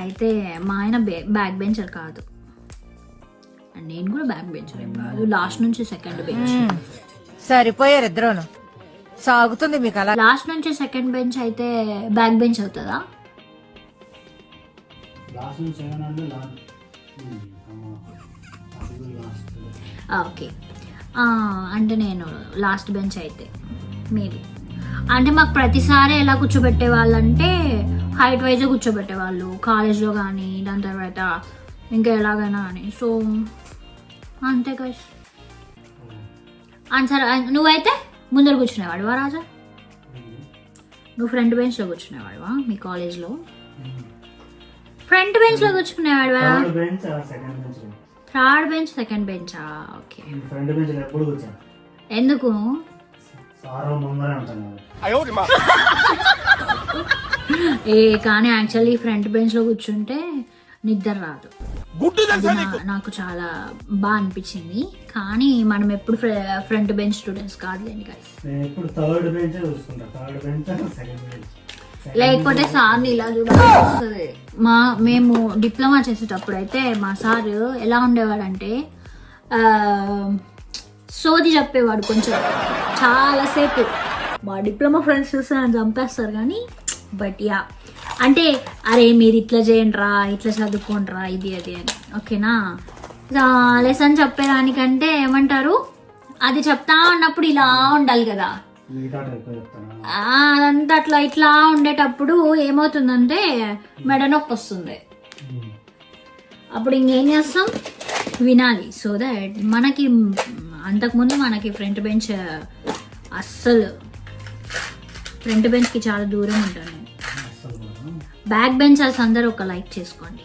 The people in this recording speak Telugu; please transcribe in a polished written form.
అయితే మా ఆయన బ్యాక్ బెంచర్ కాదు, అండ్ నేను కూడా బ్యాక్ బెంచర్ ఏం కాదు, లాస్ట్ నుంచి సెకండ్ బెంచ్. సరిపోయారు ఇద్దరును, సాగుతుంది మీకు అలా. లాస్ట్ నుంచి సెకండ్ బెంచ్ అయితే బ్యాక్ బెంచ్ అవుతుందా? ఓకే, అంటే నేను లాస్ట్ బెంచ్ అయితే మేబీ. అంటే మాకు ప్రతిసారి ఎలా కూర్చోబెట్టే వాళ్ళంటే హైట్ వైజ్ కూర్చోబెట్టేవాళ్ళు కాలేజ్లో కానీ, దాని తర్వాత ఇంకా ఎలాగైనా అని. సో అంతే గైస్. ఆన్సర్. నువ్వైతే ముందర కూర్చునేవాడువా రాజా? నువ్వు ఫ్రంట్ బెంచ్లో కూర్చునేవాడువా మీ కాలేజ్లో? ఫ్రంట్ బెంచ్లో కూర్చునేవాడువా? థర్డ్ బెంచ్, సెకండ్ బెంచా? ఓకే. ఎందుకు? కానీ యాక్చువల్లీ ఫ్రంట్ బెంచ్ లో కూర్చుంటే నిద్ర రాదు. నాకు చాలా బాగా అనిపించింది. కానీ మనం ఎప్పుడు ఫ్రంట్ బెంచ్ స్టూడెంట్స్ కాదులేండి గైస్. లేకపోతే సార్ని ఇలా చూడాల్సి వస్తుంది. మేము డిప్లొమా చేసేటప్పుడు అయితే మా సార్ ఎలా ఉండేవాడంటే సోది చెప్పేవాడు కొంచెం చాలాసేపు. మా డిప్లొమా ఫ్రెండ్స్ చూస్తే నన్ను చంపేస్తారు కానీ, బట్ యా అంటే అరే మీరు ఇట్లా చేయండి రా, ఇట్లా చదువుకోండి రా, ఇది అది అని. ఓకేనా? లెసన్ చెప్పేదానికంటే ఏమంటారు, అది చెప్తా ఉన్నప్పుడు ఇలా ఉండాలి కదా, అదంతా అట్లా ఇట్లా ఉండేటప్పుడు ఏమవుతుందంటే మెడ నొప్పి వస్తుంది. అప్పుడు ఇంకేం చేస్తాం, వినాలి. సో దట్ మనకి అంతకుముందు మనకి ఫ్రంట్ బెంచ్ అస్సలు, ఫ్రంట్ బెంచ్కి చాలా దూరం ఉంటాను. బ్యాక్ బెంచర్స్ అందరూ ఒక లైక్ చేసుకోండి.